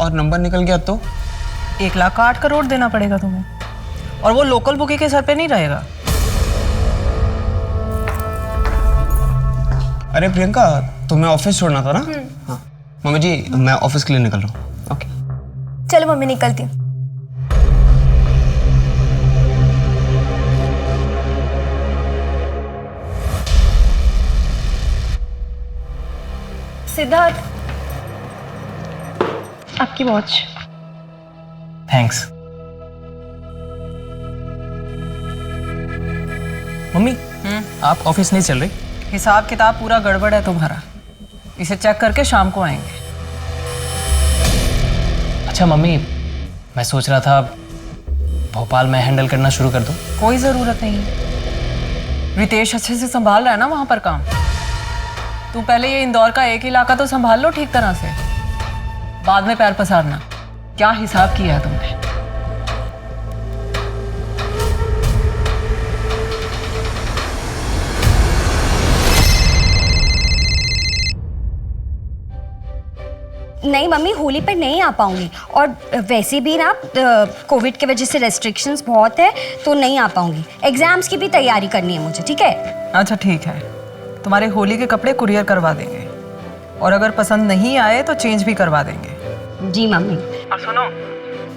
और नंबर निकल गया तो 1 लाख का 8 करोड़ देना पड़ेगा तुम्हें, और वो लोकल बुकी के सर पे नहीं रहेगा। अरे प्रियंका, तुम्हें ऑफिस छोड़ना था ना? हाँ मम्मी जी, मैं ऑफिस के लिए निकल रहा हूँ। ओके चलो मम्मी, निकलती हूँ। सिद्धार्थ, आपकी वॉच। थैंक्स। मम्मी, आप ऑफिस नहीं चल रही? हिसाब किताब पूरा गड़बड़ है तुम्हारा, इसे चेक करके शाम को आएंगे। अच्छा मम्मी, मैं सोच रहा था भोपाल में हैंडल करना शुरू कर दूं। कोई ज़रूरत नहीं है, रितेश अच्छे से संभाल रहा है ना वहाँ पर काम। तुम पहले ये इंदौर का एक इलाका तो संभाल लो ठीक तरह से, बाद में पैर पसारना। क्या हिसाब किया है तुमने? नहीं मम्मी, होली पर नहीं आ पाऊंगी, और वैसे भी ना कोविड की वजह से रेस्ट्रिक्शंस बहुत है, तो नहीं आ पाऊंगी। एग्जाम्स की भी तैयारी करनी है मुझे, ठीक है? अच्छा ठीक है, तुम्हारे होली के कपड़े कुरियर करवा देंगे, और अगर पसंद नहीं आए तो चेंज भी करवा देंगे। जी मम्मी। और सुनो,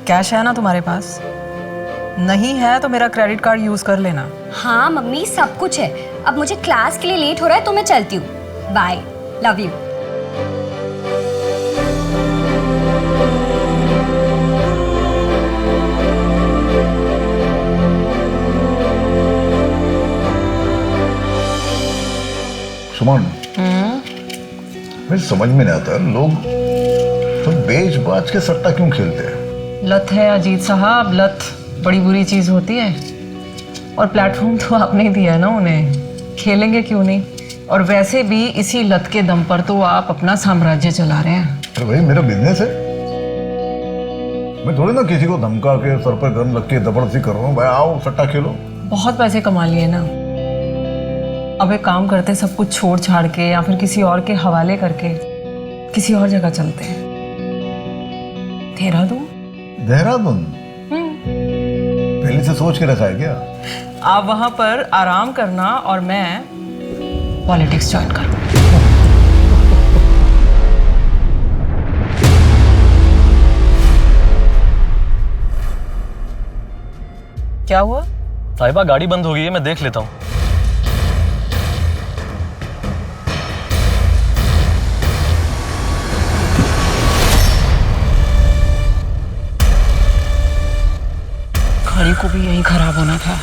कैश है ना तुम्हारे पास? नहीं है तो मेरा क्रेडिट कार्ड यूज़ कर लेना। हाँ मम्मी, सब कुछ है। अब मुझे क्लास के लिए लेट हो रहा है तो मैं चलती हूँ। Bye, love you. सुमन, मुझे समझ में नहीं आता, लोग तो बेच बाज के सट्टा क्यों खेलते हैं? लत है अजीत साहब, लत बड़ी बुरी चीज होती है, और प्लेटफॉर्म तो आपने ही दिया है ना उन्हें, खेलेंगे क्यों नहीं? और वैसे भी इसी लत के दम पर तो आप अपना साम्राज्य चला रहे हैं। अरे भाई, मेरा बिजनेस है, मैं थोड़ी ना किसी को धमका के सर पर गन रख के जबरदस्ती कर रहा हूँ। भाई आओ सट्टा खेलो। बहुत पैसे कमा लिए ना, अब एक काम करते, सब कुछ छोड़ छाड़ के या फिर किसी और के हवाले करके किसी और जगह चलते हैं। देहरादून। देहरादून? पहले से सोच के रखा है क्या? आप वहां पर आराम करना और मैं पॉलिटिक्स ज्वाइन करूँ। क्या हुआ? साहिबा गाड़ी बंद हो गई है, मैं देख लेता हूँ। गाड़ी को भी यहीं खराब होना था।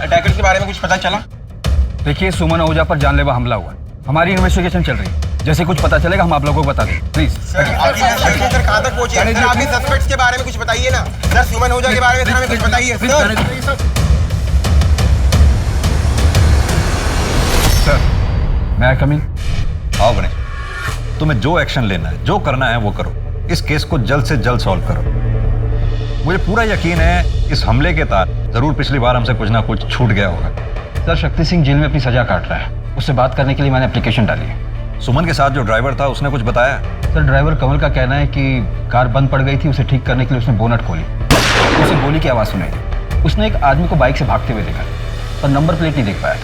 अटैकर के बारे में कुछ पता चला? देखिए, सुमन आहूजा पर जानलेवा हमला हुआ। हमारी इन्वेस्टिगेशन चल रही है, जैसे कुछ पता चलेगा हम आप लोगों को बता दें, प्लीज। सर कहाँ तक पहुंचे हैं? सर आपने सस्पेक्ट्स के बारे में कुछ बताइए ना। सर सुमन आहूजा के बारे में सर हमें कुछ बताइए सर। मैं कमिंग। आओ गणेश, तुम्हें जो एक्शन लेना है, जो करना है वो करो। इस केस को जल्द से जल्द सॉल्व करो। मुझे पूरा यकीन है इस हमले के तार जरूर पिछली बार हमसे कुछ ना कुछ छूट गया होगा। सर शक्ति सिंह जेल में अपनी सजा काट रहा है, उससे बात करने के लिए मैंने एप्लीकेशन डाली है। सुमन के साथ जो ड्राइवर था उसने कुछ बताया? सर ड्राइवर कमल का कहना है कि कार बंद पड़ गई थी, उसे ठीक करने के लिए उसने बोनट खोली, उसे गोली की आवाज़ सुनाई। उसने एक आदमी को बाइक से भागते हुए देखा पर नंबर प्लेट नहीं देख पाया।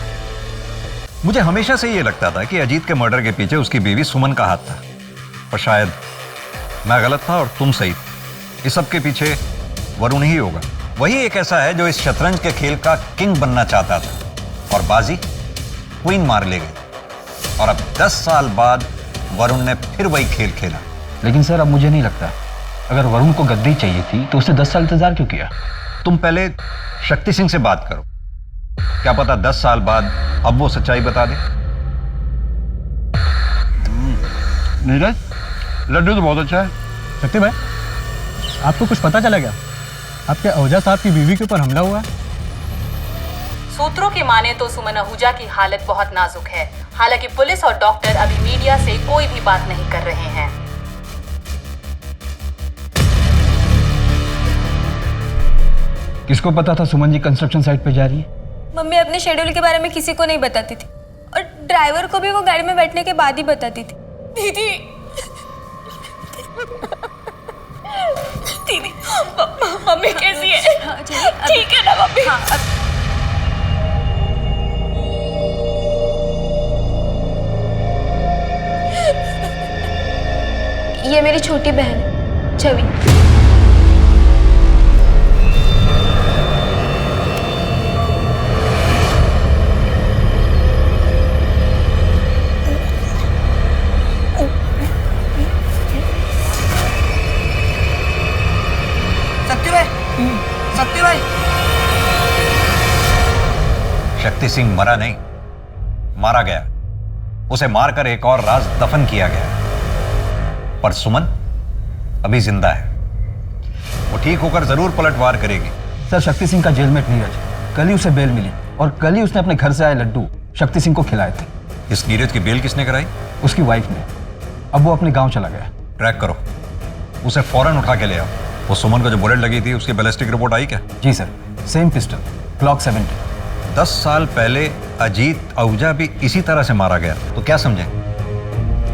मुझे हमेशा से ये लगता था कि अजीत के मर्डर के पीछे उसकी बीवी सुमन का हाथ था, पर शायद मैं गलत था और तुम सही। इस सब के पीछे वरुण ही होगा। वही एक ऐसा है जो इस शतरंज के खेल का किंग बनना चाहता था और बाजी क्वीन मार ले गई। और अब 10 साल बाद वरुण ने फिर वही खेल खेला। लेकिन सर अब मुझे नहीं लगता, अगर वरुण को गद्दी चाहिए थी तो उसने 10 साल इंतजार क्यों किया? तुम पहले शक्ति सिंह से बात करो, क्या पता 10 साल बाद अब वो सच्चाई बता दे। नीरज, लड्डू तो बहुत अच्छा है। शक्ति भाई, आपको कुछ पता चला क्या? आपके आहूजा साहब की बीवी के ऊपर हमला हुआ है। सूत्रों की माने तो सुमन आहूजा की हालत बहुत नाजुक है। हालांकि पुलिस और डॉक्टर अभी मीडिया से कोई भी बात नहीं कर रहे हैं। किसको पता था सुमन जी कंस्ट्रक्शन साइट पे जा रही है? मम्मी अपने शेड्यूल के बारे में किसी को नहीं बताती थी और ड्राइवर को भी वो गाड़ी में बैठने के बाद ही बताती थी। दीदी दीदी, मम्मी कैसी है? ठीक है ना मम्मी? ये मेरी छोटी बहन है छवि। शक्ति सिंह मरा नहीं, मारा गया। उसे मारकर एक और राज दफन किया गया। पर सुमन अभी जिंदा है, वो ठीक होकर जरूर पलटवार करेगी। सर शक्ति सिंह का जेलमेट नीरज, कल ही उसे बेल मिली और कल ही उसने अपने घर से आए लड्डू शक्ति सिंह को खिलाए थे। इस नीरज की बेल किसने कराई? उसकी वाइफ ने। अब वो अपने गांव चला गया। ट्रैक करो, उसे फौरन उठा के ले आओ। वो सुमन को जो बुलेट लगी थी उसकी बैलिस्टिक रिपोर्ट आई क्या? जी सर, सेम पिस्टल, क्लॉक 70। 10 साल पहले अजीत आहूजा भी इसी तरह से मारा गया, तो क्या समझे?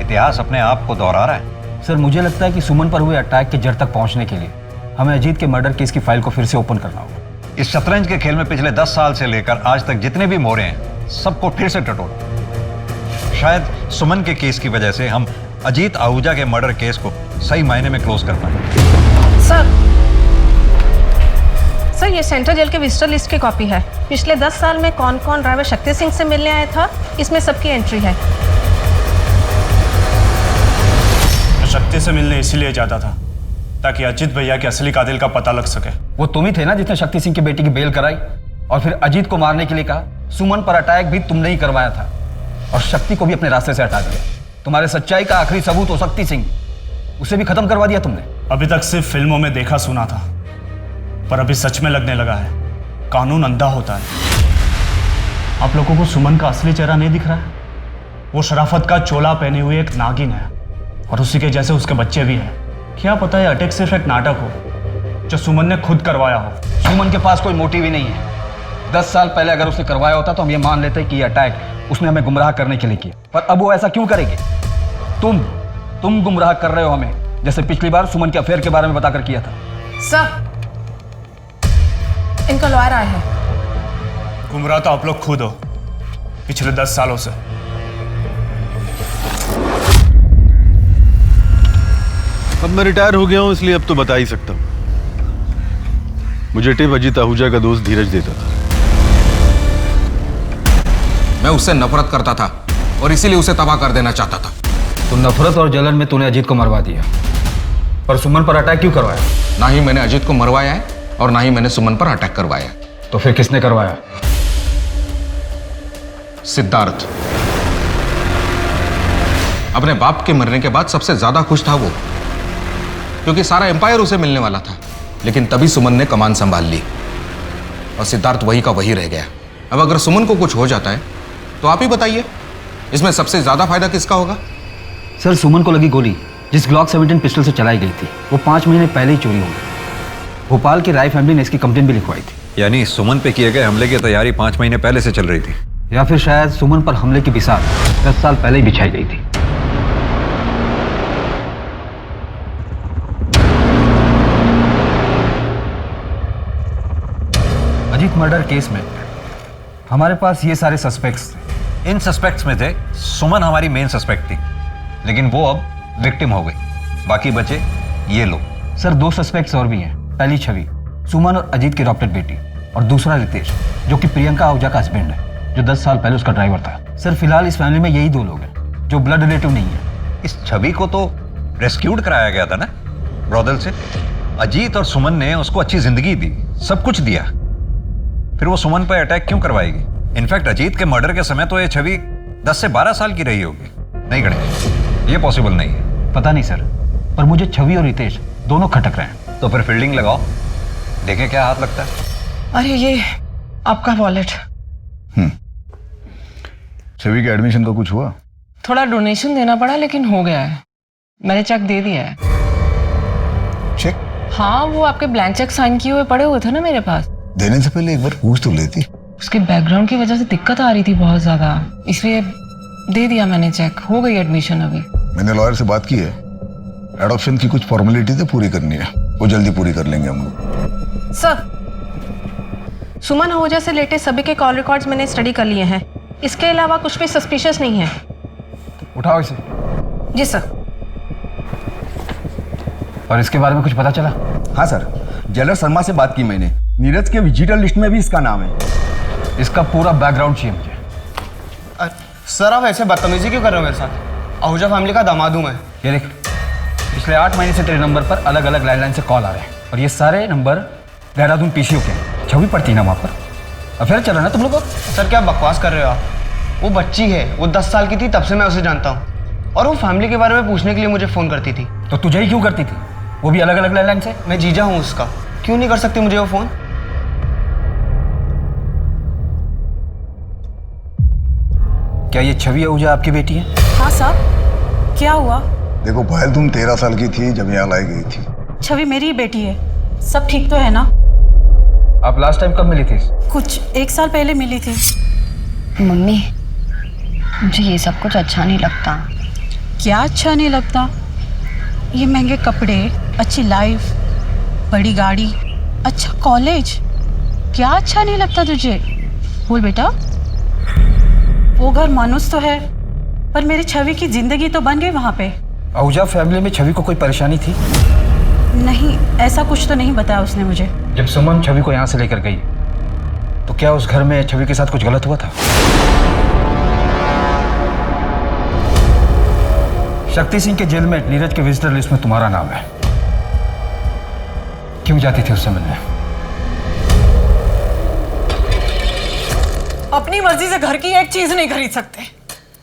इतिहास अपने आप को दोहरा रहा है। सर मुझे लगता है कि सुमन पर हुए अटैक के जड़ तक पहुंचने के लिए हमें अजीत के मर्डर केस की फाइल को फिर से ओपन करना होगा। इस शतरंज के खेल में पिछले 10 साल से लेकर आज तक जितने भी मोरे हैं सबको फिर से टटोल। शायद सुमन के केस की वजह से हम अजीत आहूजा के मर्डर केस को सही मायने में क्लोज कर पाए। सर ये सेंट्रल जेल के विजिटर लिस्ट की कॉपी है। पिछले 10 साल में कौन कौन ड्राइवर शक्ति सिंह से मिलने आया था, इसमें सबकी एंट्री है। मैं शक्ति से मिलने इसीलिए जाता था ताकि अजीत भैया के असली कातिल का पता लग सके। वो तुम ही थे ना जिसने शक्ति सिंह की बेटी की बेल कराई और फिर अजीत को मारने के लिए कहा। सुमन पर अटैक भी तुमने ही करवाया था और शक्ति को भी अपने रास्ते से हटा दिया। तुम्हारे सच्चाई का आखिरी सबूत हो शक्ति सिंह, उसे भी खत्म करवा दिया तुमने। अभी तक सिर्फ फिल्मों में देखा सुना था, पर अभी सच में लगने लगा है कानून अंधा होता है। आप लोगों को सुमन का असली चेहरा नहीं दिख रहा है? वो शराफत का चोला पहने हुए एक नागिन है और उसी के जैसे उसके बच्चे भी हैं। क्या पता है अटैक सिर्फ एक नाटक हो जो सुमन ने खुद करवाया हो। सुमन के पास कोई मोटिव ही नहीं है। 10 साल पहले अगर उसने करवाया होता तो हम ये मान लेते कि ये अटैक उसने हमें गुमराह करने के लिए किया, पर अब वो ऐसा क्यों करेगी? तुम गुमराह कर रहे हो हमें, जैसे पिछली बार सुमन के अफेयर के बारे में बताकर किया था। सर इनका लॉयर आया है। गुमराह तो आप लोग खुद हो पिछले 10 सालों से। अब मैं रिटायर हो गया हूं इसलिए अब तो बता ही सकता हूं। मुझे टिप अजीत आहूजा का दोस्त धीरज देता था। मैं उससे नफरत करता था और इसीलिए उसे तबाह कर देना चाहता था। तो नफरत और जलन में तूने अजीत को मरवा दिया, पर सुमन पर अटैक क्यों करवाया? ना ही मैंने अजीत को मरवाया है और ना ही मैंने सुमन पर अटैक करवाया। तो फिर किसने करवाया? सिद्धार्थ। अपने बाप के मरने के बाद सबसे ज्यादा खुश था वो, क्योंकि सारा एम्पायर उसे मिलने वाला था। लेकिन तभी सुमन ने कमान संभाल ली और सिद्धार्थ वही का वही रह गया। अब अगर सुमन को कुछ हो जाता है तो आप ही बताइए, इसमें सबसे ज्यादा फायदा किसका होगा? सर, सुमन को लगी गोली जिस ग्लॉक 17 पिस्टल से चलाई गई थी वो 5 महीने पहले ही चोरी हो गई। भोपाल की राय फैमिली ने इसकी कंप्लेंट भी लिखवाई थी। यानी सुमन पे किए गए हमले की तैयारी 5 महीने पहले से चल रही थी, या फिर शायद सुमन पर हमले की बिसात 10 साल पहले ही बिछाई गई थी। अजीत मर्डर केस में हमारे पास ये सारे सस्पेक्ट्स थे। इन सस्पेक्ट्स में थे सुमन हमारी मेन सस्पेक्ट थी, लेकिन वो अब विक्टिम हो गई। बाकी बचे ये लोग। सर, 2 सस्पेक्ट्स और भी हैं। पहली छवि, सुमन और अजीत की अडॉप्टेड बेटी, और दूसरा रितेश, जो कि प्रियंका आहूजा का हस्बैंड है, जो 10 साल पहले उसका ड्राइवर था। सर, फिलहाल इस फैमिली में यही 2 लोग हैं जो ब्लड रिलेटिव नहीं है। इस छवि को तो रेस्क्यूड कराया गया था ना ब्रॉदल से। अजीत और सुमन ने उसको अच्छी जिंदगी दी, सब कुछ दिया, फिर वो सुमन पर अटैक क्यों करवाएगी? इनफैक्ट अजीत के मर्डर के समय तो ये छवि 10 से 12 साल की रही होगी। नहीं गणेश, ये पॉसिबल नहीं है। पता नहीं सर, पर मुझे छवि और रितेश दोनों खटक रहे हैं। तो फिर फील्डिंग लगाओ, देखें क्या हाथ लगता है। अरे ये आपका वॉलेट। छवि के एडमिशन का कुछ हुआ? थोड़ा डोनेशन देना पड़ा लेकिन हो गया है। मैंने चेक दे दिया है। चेक? हाँ, वो आपके ब्लैंक चेक साइन किए हुए पड़े हुए थे ना मेरे पास। देने से पहले एक बार पूछ तो लेती। उसके बैकग्राउंड की वजह से दिक्कत आ रही थी बहुत ज्यादा, इसलिए दे दिया मैंने चेक। हो गई एडमिशन अभी। मैंने लॉयर से बात की है, एडॉप्शन की कुछ फॉर्मेलिटी तो पूरी करनी है, वो जल्दी पूरी कर लेंगे हम लोग। सर, सुमन आहूजा से लेटेस्ट सभी के कॉल रिकॉर्ड्स मैंने स्टडी कर लिए हैं। इसके अलावा कुछ भी सस्पिशियस नहीं है। उठाओ इसे। जी सर। और इसके बारे में कुछ पता चला? हाँ सर, जेलर शर्मा से बात की मैंने। नीरज के विजिटर लिस्ट में भी इसका नाम है। इसका पूरा बैकग्राउंड चाहिए मुझे। सर, आप ऐसे बदतमीजी क्यों कर रहे हो मेरे साथ? आहूजा फैमिली का दामाद हूं मैं। ये देख, पिछले 8 महीने से तेरे नंबर पर अलग अलग लैंडलाइन से कॉल आ रहे हैं और ये सारे नंबर देहरादून पीसीओ के हैं। छवि पड़ती है ना वहाँ पर। अफेयर चल रहा ना तुम लोग? सर, क्या बकवास कर रहे हो आप? वो बच्ची है, वो 10 साल की थी तब से मैं उसे जानता हूँ, और वो फैमिली के बारे में पूछने के लिए मुझे फ़ोन करती थी। तो तुझे ही क्यों करती थी? वो भी अलग अलग लैंडलाइन से? मैं जीजा हूँ उसका, क्यों नहीं कर सकती मुझे वो फ़ोन? क्या ये छवि आहूजा आपकी बेटी है? हाँ साहब, क्या हुआ? देखो पायल, तुम 13 साल की थी जब यहाँ लाई गई थी। छवि मेरी बेटी है। सब ठीक तो है ना? आप लास्ट टाइम कब मिली थी? कुछ 1 साल पहले मिली थी। मम्मी, मुझे ये सब कुछ अच्छा नहीं लगता। क्या अच्छा नहीं लगता? ये महंगे कपड़े, अच्छी लाइफ, बड़ी गाड़ी, अच्छा कॉलेज, क्या अच्छा नहीं लगता तुझे? बोल बेटा। वो घर मानुस तो है, पर मेरी छवि की जिंदगी तो बन गई वहाँ पे। आहूजा फैमिली में छवि को कोई परेशानी थी? नहीं, ऐसा कुछ तो नहीं बताया उसने मुझे। जब सुमन छवि को यहाँ से लेकर गई तो क्या उस घर में छवि के साथ कुछ गलत हुआ था? शक्ति सिंह के जेल में नीरज के विजिटर लिस्ट में तुम्हारा नाम है। क्यों जाती थी उससे मिलने? अपनी मर्जी से घर की एक चीज नहीं खरीद सकते।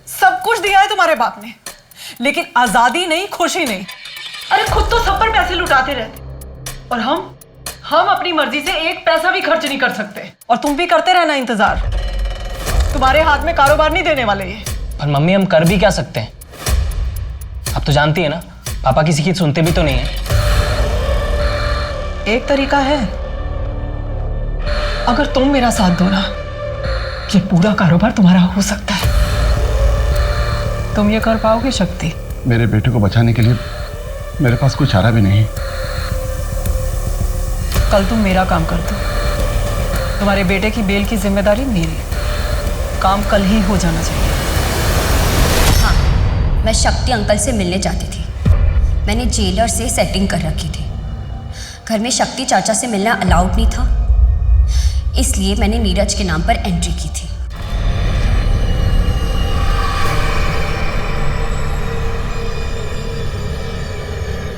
सब कुछ दिया है तुम्हारे बाप ने, लेकिन आजादी नहीं, खुशी नहीं। अरे खुद तो सब पर पैसे लुटाते रहते, और हम अपनी मर्जी से एक पैसा भी खर्च नहीं कर सकते। और तुम भी करते रहना इंतजार। तुम्हारे हाथ में कारोबार नहीं देने वाले ये। पर मम्मी, हम कर भी क्या सकते हैं? आप तो जानती है ना, पापा किसी की सुनते भी तो नहीं है। एक तरीका है, अगर तुम मेरा साथ दो ना, ये पूरा कारोबार तुम्हारा हो सकता है। तुम ये कर पाओगे शक्ति? मेरे बेटे को बचाने के लिए मेरे पास कोई चारा भी नहीं। कल तुम मेरा काम कर दो, तुम्हारे बेटे की बेल की जिम्मेदारी मेरी। काम कल ही हो जाना चाहिए। हाँ, मैं शक्ति अंकल से मिलने जाती थी। मैंने जेलर से सेटिंग कर रखी थी। घर में शक्ति चाचा से मिलना अलाउड नहीं था, इसलिए मैंने नीरज के नाम पर एंट्री की थी।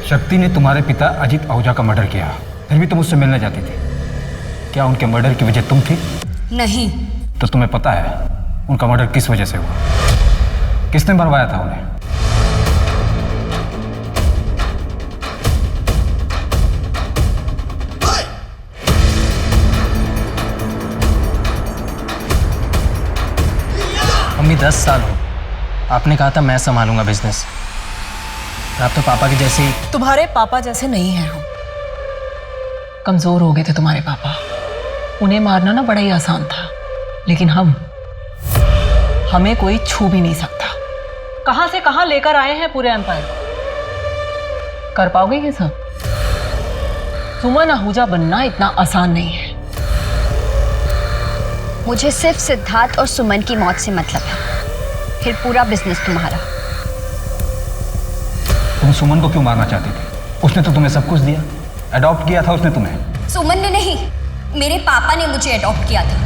शक्ति ने तुम्हारे पिता अजीत आहूजा का मर्डर किया, फिर भी तुम उससे मिलने जाती थी। क्या उनके मर्डर की वजह तुम थी? नहीं। तो तुम्हें पता है उनका मर्डर किस वजह से हुआ? किसने मरवाया था उन्हें? अभी 10 साल हो, आपने कहा था मैं संभालूंगा बिजनेस। आप तो पापा के जैसे ही। तुम्हारे पापा जैसे नहीं हैं हम। कमजोर हो गए थे तुम्हारे पापा, उन्हें मारना ना बड़ा ही आसान था, लेकिन हमें कोई छू भी नहीं सकता। कहां से कहां लेकर आए हैं पूरे एम्पायर को। कर पाओगे ये सब? सुमन आहूजा बनना इतना आसान नहीं है। मुझे सिर्फ सिद्धार्थ और सुमन की मौत से मतलब है, फिर पूरा बिजनेस तुम्हारा। तुम सुमन को क्यों मारना चाहती थी? उसने तो तुम्हें सब कुछ दिया, अडॉप्ट किया था उसने तुम्हें। सुमन ने नहीं, मेरे पापा ने मुझे अडॉप्ट किया था।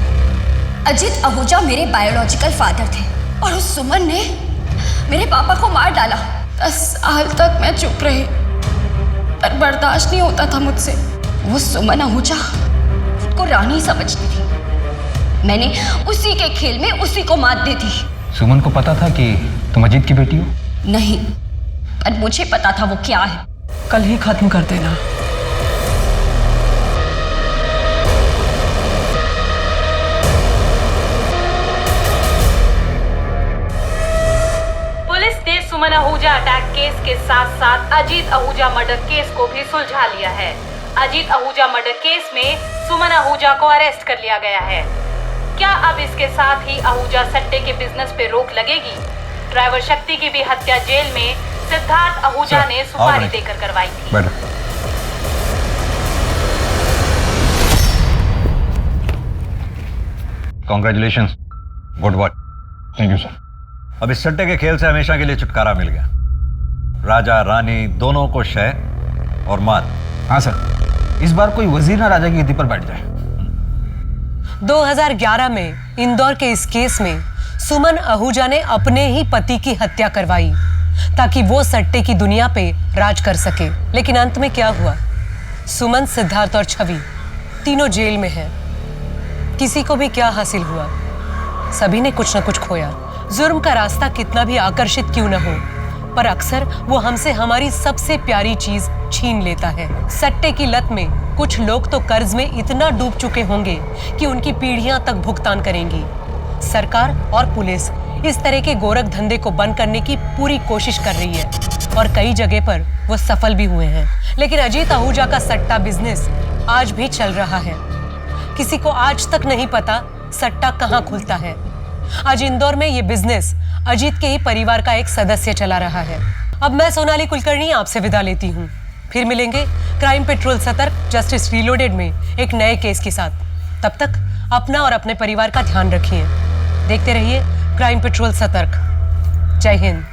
अजीत आहूजा मेरे बायोलॉजिकल फादर थे और उस सुमन ने मेरे पापा को मार डाला। 10 साल तक मैं चुप रही, पर बर्दाश्त नहीं होता था मुझसे। वो सुमन आहूजा खुद को रानी समझती थी, मैंने उसी के खेल में उसी को मात दी थी। सुमन को पता था कि तुम अजीत की बेटी हो? नहीं, पर मुझे पता था वो क्या है। कल ही खत्म कर देना। पुलिस ने सुमन आहूजा अटैक केस के साथ साथ अजीत आहूजा मर्डर केस को भी सुलझा लिया है। अजीत आहूजा मर्डर केस में सुमन आहूजा को अरेस्ट कर लिया गया है। क्या अब इसके साथ ही आहूजा सट्टे के बिजनेस पे रोक लगेगी? ड्राइवर शक्ति की भी हत्या जेल में सिद्धार्थ आहूजा ने सुपारी देकर करवाई थी। Congratulations, good work. Thank you sir. अब इस सट्टे के खेल से हमेशा के लिए छुटकारा मिल गया। राजा रानी दोनों को शय और मात। हाँ सर, इस बार कोई वजीर ना राजा की गद्दी पर बैठ जाए। 2011 में इंदौर के इस केस में सुमन आहूजा ने अपने ही पति की हत्या करवाई ताकि वो सट्टे की दुनिया पे राज कर सके। लेकिन अंत में क्या हुआ? सुमन, सिद्धार्थ और छवि तीनों जेल में हैं। किसी को भी क्या हासिल हुआ? सभी ने कुछ न कुछ खोया। जुर्म का रास्ता कितना भी आकर्षित क्यों न हो, पर अक्सर वो हमसे हमारी सबसे प्यारी चीज छीन लेता है। सट्टे की लत में कुछ लोग तो कर्ज में इतना डूब चुके होंगे कि उनकी पीढ़ियां तक भुगतान करेंगी। सरकार और पुलिस इस तरह के गोरख धंधे को बंद करने की पूरी कोशिश कर रही है और कई जगह पर वो सफल भी हुए हैं। लेकिन अजीत आहूजा का सट्टा बिजनेस आज भी चल रहा है। किसी को आज तक नहीं पता सट्टा कहाँ खुलता है। आज इंदौर में ये बिजनेस अजीत के ही परिवार का एक सदस्य चला रहा है। अब मैं सोनाली कुलकर्णी आपसे विदा लेती हूँ। फिर मिलेंगे क्राइम पेट्रोल सतर्क जस्टिस रीलोडेड में एक नए केस के साथ। तब तक अपना और अपने परिवार का ध्यान रखिए। देखते रहिए क्राइम पेट्रोल सतर्क। जय हिंद।